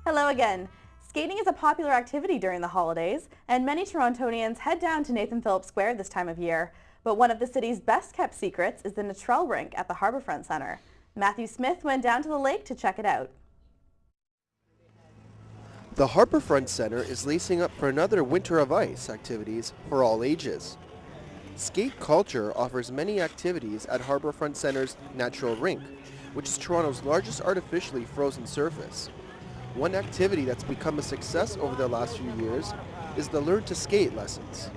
Hello again. Skating is a popular activity during the holidays, and many Torontonians head down to Nathan Phillips Square this time of year. But one of the city's best-kept secrets is the Nicole rink at the Harbourfront Centre. Matthew Smith went down to the lake to check it out. The Harbourfront Centre is lacing up for another Winter of Ice activities for all ages. Skate Culture offers many activities at Harbourfront Centre's natural rink, which is Toronto's largest artificially frozen surface. One activity that's become a success over the last few years is the Learn to Skate lessons.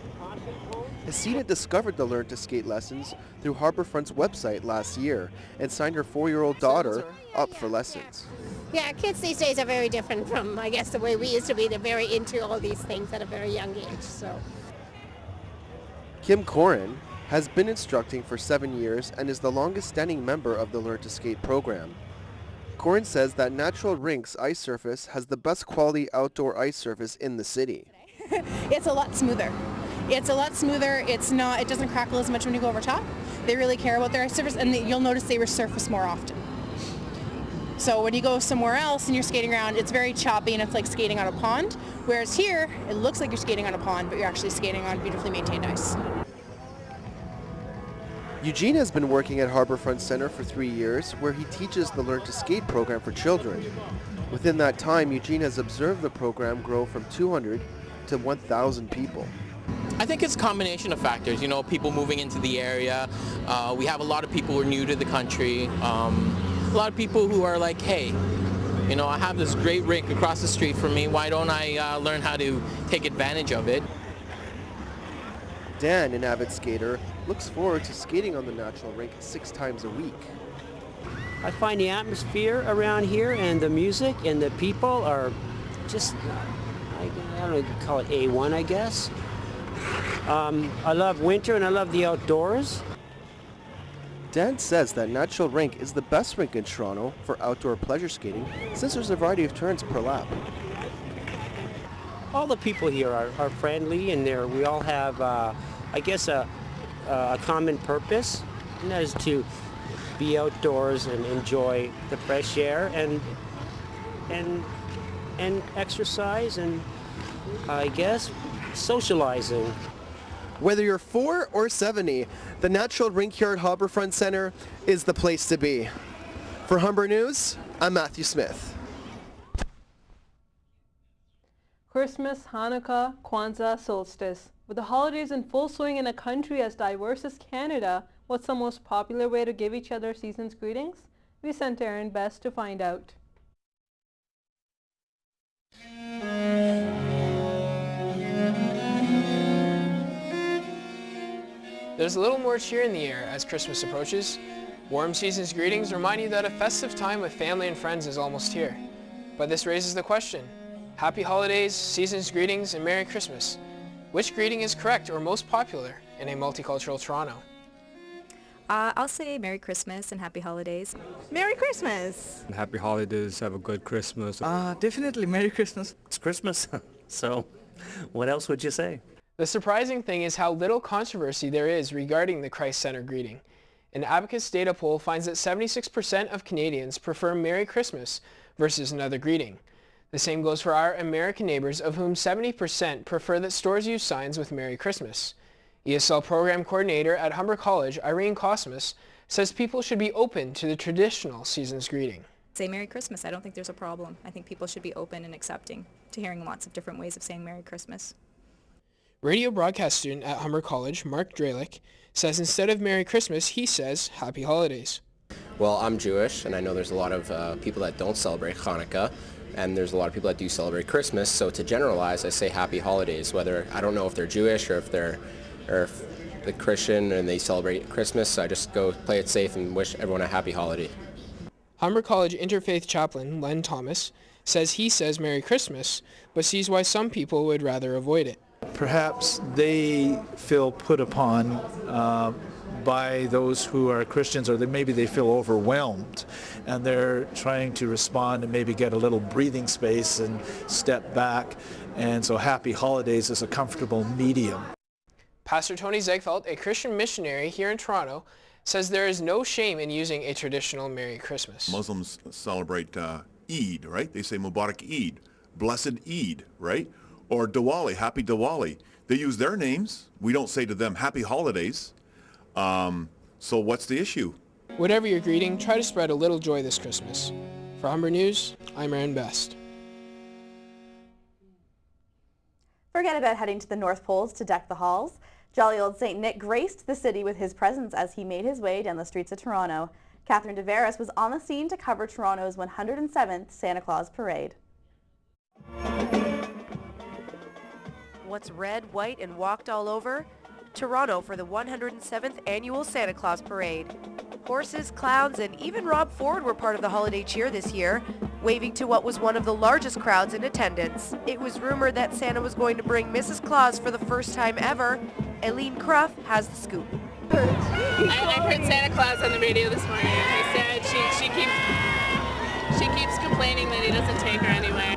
Hasina discovered the Learn to Skate lessons through Harbourfront's website last year and signed her 4-year-old daughter up for lessons. Yeah, kids these days are very different from, I guess, the way we used to be. They're very into all these things at a very young age, so. Kim Corin has been instructing for 7 years and is the longest standing member of the Learn to Skate program. Corin says that Natural Rink's ice surface has the best quality outdoor ice surface in the city. It's a lot smoother. It doesn't crackle as much when you go over top. They really care about their ice surface, and you'll notice they resurface more often. So when you go somewhere else and you're skating around, it's very choppy and it's like skating on a pond. Whereas here, it looks like you're skating on a pond, but you're actually skating on beautifully maintained ice. Eugene has been working at Harbourfront Centre for 3 years, where he teaches the Learn to Skate program for children. Within that time, Eugene has observed the program grow from 200 to 1,000 people. I think it's a combination of factors, you know, people moving into the area. We have a lot of people who are new to the country. A lot of people who are like, hey, you know, I have this great rink across the street from me. Why don't I learn how to take advantage of it? Dan, an avid skater, looks forward to skating on the natural rink 6 times a week. I find the atmosphere around here and the music and the people are just, I don't know, you call it A1, I guess. I love winter and I love the outdoors. Dan says that Natural Rink is the best rink in Toronto for outdoor pleasure skating since there's a variety of turns per lap. All the people here are friendly, and we all have, I guess, a common purpose, and that is to be outdoors and enjoy the fresh air and exercise and, I guess, socializing. Whether you're 4 or 70, the Natural Rink here at Harbourfront Centre is the place to be. For Humber News, I'm Matthew Smith. Christmas, Hanukkah, Kwanzaa, solstice. With the holidays in full swing in a country as diverse as Canada, what's the most popular way to give each other season's greetings? We sent Aaron Best to find out. There's a little more cheer in the air as Christmas approaches. Warm season's greetings remind you that a festive time with family and friends is almost here. But this raises the question, Happy Holidays, Season's Greetings, and Merry Christmas. Which greeting is correct or most popular in a multicultural Toronto? I'll say Merry Christmas and Happy Holidays. Merry Christmas! Happy Holidays, have a good Christmas. Definitely Merry Christmas. It's Christmas, so what else would you say? The surprising thing is how little controversy there is regarding the Christ Center greeting. An Abacus data poll finds that 76% of Canadians prefer Merry Christmas versus another greeting. The same goes for our American neighbors, of whom 70% prefer that stores use signs with Merry Christmas. ESL Program Coordinator at Humber College, Irene Cosmas, says people should be open to the traditional season's greeting. Say Merry Christmas. I don't think there's a problem. I think people should be open and accepting to hearing lots of different ways of saying Merry Christmas. Radio broadcast student at Humber College, Mark Dralick, says instead of Merry Christmas, he says Happy Holidays. Well, I'm Jewish, and I know there's a lot of people that don't celebrate Hanukkah, and there's a lot of people that do celebrate Christmas, so to generalize, I say Happy Holidays, whether, I don't know if they're Jewish or if they're Christian and they celebrate Christmas, so I just go play it safe and wish everyone a happy holiday. Humber College Interfaith Chaplain Len Thomas says he says Merry Christmas, but sees why some people would rather avoid it. Perhaps they feel put upon by those who are Christians, or maybe they feel overwhelmed and they're trying to respond and maybe get a little breathing space and step back, and so Happy Holidays is a comfortable medium. Pastor Tony Zegfeld, a Christian missionary here in Toronto, says there is no shame in using a traditional Merry Christmas. Muslims celebrate Eid, right? They say Mubarak Eid, Blessed Eid, right? Or Diwali, Happy Diwali. They use their names. We don't say to them Happy Holidays. So what's the issue? Whatever you're greeting, try to spread a little joy this Christmas. For Humber News, I'm Mehreen Best. Forget about heading to the North Poles to deck the halls. Jolly old St. Nick graced the city with his presence as he made his way down the streets of Toronto. Catherine DeVeris was on the scene to cover Toronto's 107th Santa Claus Parade. What's red, white, and walked all over? Toronto for the 107th Annual Santa Claus Parade. Horses, clowns, and even Rob Ford were part of the holiday cheer this year, waving to what was one of the largest crowds in attendance. It was rumored that Santa was going to bring Mrs. Claus for the first time ever. Eileen Cruff has the scoop. I heard Santa Claus on the radio this morning. He said she keeps complaining that he doesn't take her anywhere.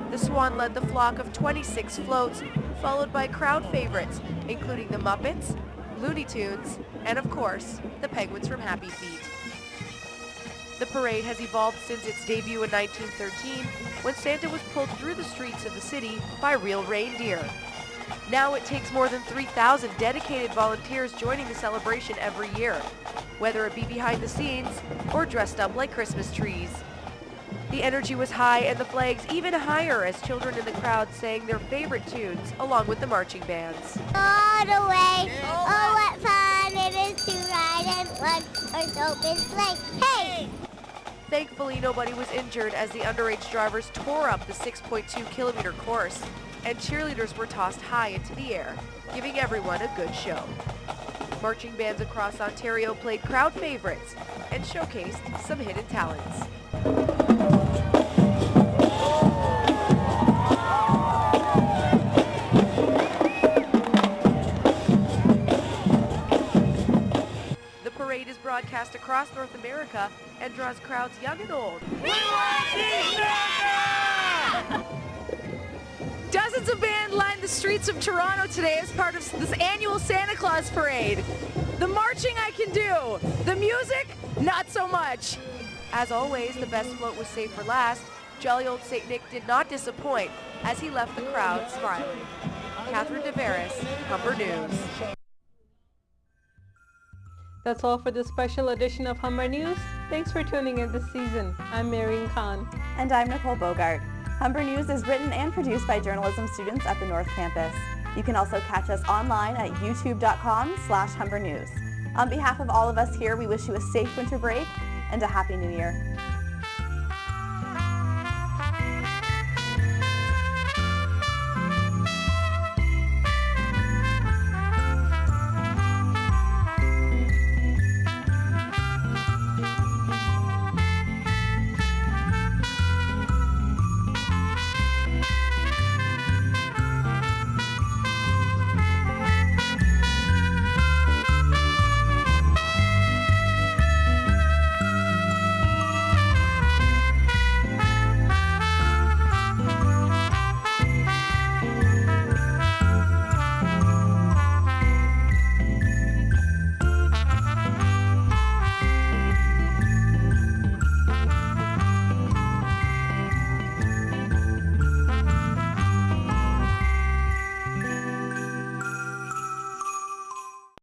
The Swan led the flock of 26 floats, followed by crowd favorites, including the Muppets, Looney Tunes, and of course, the Penguins from Happy Feet. The parade has evolved since its debut in 1913, when Santa was pulled through the streets of the city by real reindeer. Now it takes more than 3,000 dedicated volunteers joining the celebration every year, whether it be behind the scenes or dressed up like Christmas trees. The energy was high and the flags even higher as children in the crowd sang their favorite tunes along with the marching bands. All the way, oh what fun it is to ride in one horse open sleigh. Hey! Thankfully, nobody was injured as the underage drivers tore up the 6.2-kilometer course, and cheerleaders were tossed high into the air, giving everyone a good show. Marching bands across Ontario played crowd favorites and showcased some hidden talents. The parade is broadcast across North America and draws crowds young and old. We want to see Santa! Dozens of bands lined the streets of Toronto today as part of this annual Santa Claus Parade. The marching I can do, the music, not so much. As always, the best float was saved for last. Jolly old St. Nick did not disappoint as he left the crowd smiling. Catherine DeVeris, Humber News. That's all for this special edition of Humber News. Thanks for tuning in this season. I'm Mehreen Khan. And I'm Nicole Bogart. Humber News is written and produced by journalism students at the North Campus. You can also catch us online at youtube.com/Humber News. On behalf of all of us here, we wish you a safe winter break and a Happy New Year.